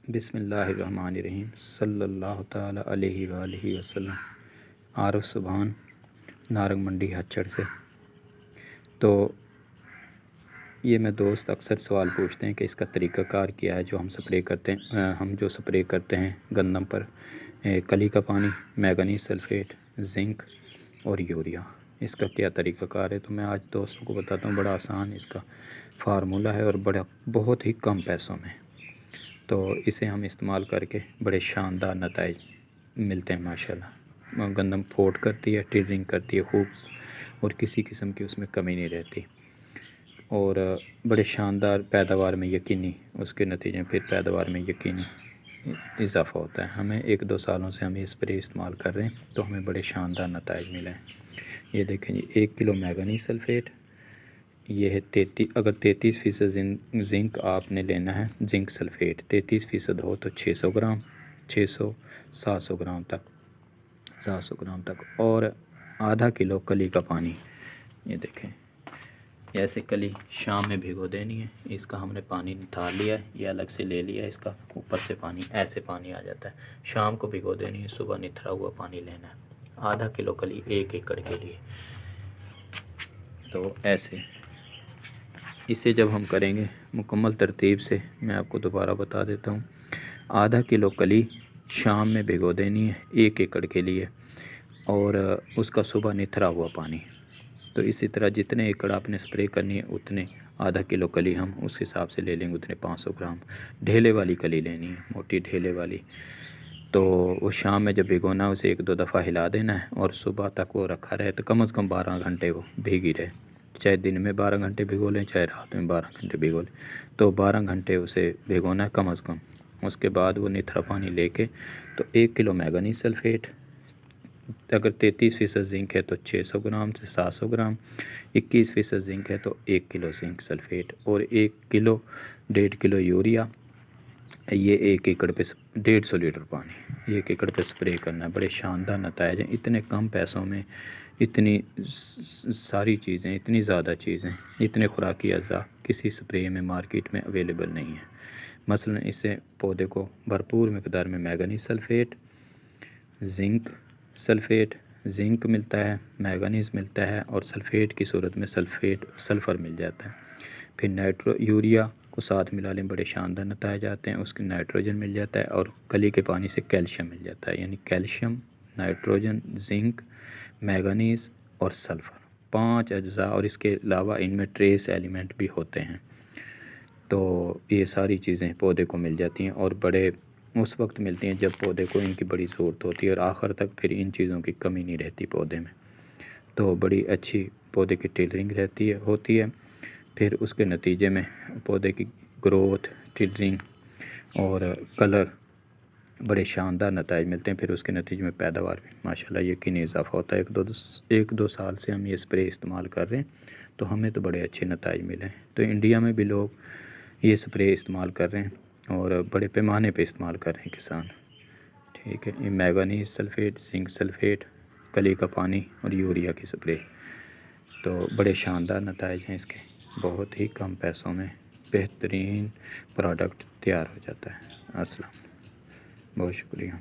بسم اللہ الرحمن الرحیم صلی اللہ تعالیٰ علیہ وآلہ وسلم۔ عارف سبحان، نارنگ منڈی ہچڑ سے۔ تو یہ میں دوست اکثر سوال پوچھتے ہیں کہ اس کا طریقہ کار کیا ہے جو ہم سپرے کرتے ہیں، سپرے کرتے ہیں گندم پر، کلی کا پانی، مینگنیز سلفیٹ، زنک اور یوریا، اس کا کیا طریقہ کار ہے۔ تو میں آج دوستوں کو بتاتا ہوں، بڑا آسان اس کا فارمولہ ہے اور بہت ہی کم پیسوں میں۔ تو اسے ہم استعمال کر کے بڑے شاندار نتائج ملتے ہیں ماشاءاللہ۔ گندم پھوٹ کرتی ہے، ٹیڈرنگ کرتی ہے خوب، اور کسی قسم کی اس میں کمی نہیں رہتی، اور بڑے شاندار پیداوار میں یقینی، اس کے نتیجے میں پھر پیداوار میں یقینی اضافہ ہوتا ہے۔ ہمیں 1-2 سالوں سے ہم یہ اسپرے استعمال کر رہے ہیں تو ہمیں بڑے شاندار نتائج ملے ہیں۔ یہ دیکھیں جی، 1 کلو مینگنیز سلفیٹ، یہ ہے 33% زنک آپ نے لینا ہے۔ زنک سلفیٹ 33% ہو تو 600 گرام، 700 گرام تک، اور آدھا کلو کلی کا پانی۔ یہ دیکھیں، ایسے کلی شام میں بھگو دینی ہے۔ اس کا ہم نے پانی نتار لیا ہے، یہ الگ سے لے لیا ہے، اس کا اوپر سے پانی ایسے پانی آ جاتا ہے۔ شام کو بھگو دینی ہے، صبح نتھرا ہوا پانی لینا ہے۔ آدھا کلو کلی 1 ایکڑ کے لیے۔ تو ایسے اسے جب ہم کریں گے مکمل ترتیب سے، میں آپ کو دوبارہ بتا دیتا ہوں۔ آدھا کلو کلی شام میں بھگو دینی ہے 1 ایکڑ کے لیے، اور اس کا صبح نتھرا ہوا پانی۔ تو اسی طرح جتنے ایکڑ آپ نے سپرے کرنی ہے اتنے آدھا کلو کلی ہم اس حساب سے لے لیں گے، اتنے 500 گرام ڈھیلے والی کلی لینی ہے، موٹی ڈھیلے والی۔ تو وہ شام میں جب بھگونا ہے اسے 1-2 دفعہ ہلا دینا ہے، اور صبح تک وہ رکھا رہے، تو کم از کم 12 گھنٹے وہ بھیگی رہے، چاہے دن میں 12 گھنٹے بھگو لیں، چاہے رات میں 12 گھنٹے بھگو لیں۔ تو 12 گھنٹے اسے بھگونا ہے کم از کم۔ اس کے بعد وہ نتھرا پانی لے کے، تو 1 کلو مینگنیز سلفیٹ، اگر 33% زنک ہے تو 600 گرام سے 700 گرام، 21% زنک ہے تو 1 کلو زنک سلفیٹ، اور 1.5 کلو یوریا۔ یہ 1 ایکڑ پہ 150 لیٹر پانی، یہ 1 ایکڑ پہ سپرے کرنا ہے۔ بڑے شاندار نتائج ہیں، اتنے کم پیسوں میں اتنی ساری چیزیں، اتنی زیادہ چیزیں، اتنے خوراکی اجزاء کسی سپرے میں مارکیٹ میں اویلیبل نہیں ہیں۔ مثلا اس سے پودے کو بھرپور مقدار میں manganese sulphate, zinc sulphate, zinc ملتا ہے، مینگنیز ملتا ہے، اور سلفیٹ کی صورت میں سلفر مل جاتا ہے۔ پھر یوریا کو ساتھ ملا لیں، بڑے شاندار نتائج آتے ہیں۔ اس کے نائٹروجن مل جاتا ہے، اور کلی کے پانی سے کیلشیم مل جاتا ہے، یعنی کیلشیم، نائٹروجن، زنک، مینگنیز اور سلفر، 5 اجزاء، اور اس کے علاوہ ان میں ٹریس ایلیمنٹ بھی ہوتے ہیں۔ تو یہ ساری چیزیں پودے کو مل جاتی ہیں، اور بڑے اس وقت ملتی ہیں جب پودے کو ان کی بڑی ضرورت ہوتی ہے، اور آخر تک پھر ان چیزوں کی کمی نہیں رہتی پودے میں۔ تو بڑی اچھی پودے کی ٹیلرنگ ہوتی ہے۔ پھر اس کے نتیجے میں پودے کی گروتھ، ٹیلرنگ اور کلر، بڑے شاندار نتائج ملتے ہیں۔ پھر اس کے نتیجے میں پیداوار بھی ماشاءاللہ یقینی اضافہ ہوتا ہے۔ 1-2 سال سے ہم یہ اسپرے استعمال کر رہے ہیں تو ہمیں تو بڑے اچھے نتائج ملے ہیں۔ تو انڈیا میں بھی لوگ یہ اسپرے استعمال کر رہے ہیں، اور بڑے پیمانے پہ استعمال کر رہے ہیں کسان۔ ٹھیک ہے، یہ مینگنیز سلفیٹ، زنک سلفیٹ، کلی کا پانی اور یوریا کی اسپرے، تو بڑے شاندار نتائج ہیں اس کے۔ بہت ہی کم پیسوں میں بہترین پروڈکٹ تیار ہو جاتا ہے۔ السلام، بہت شکریہ۔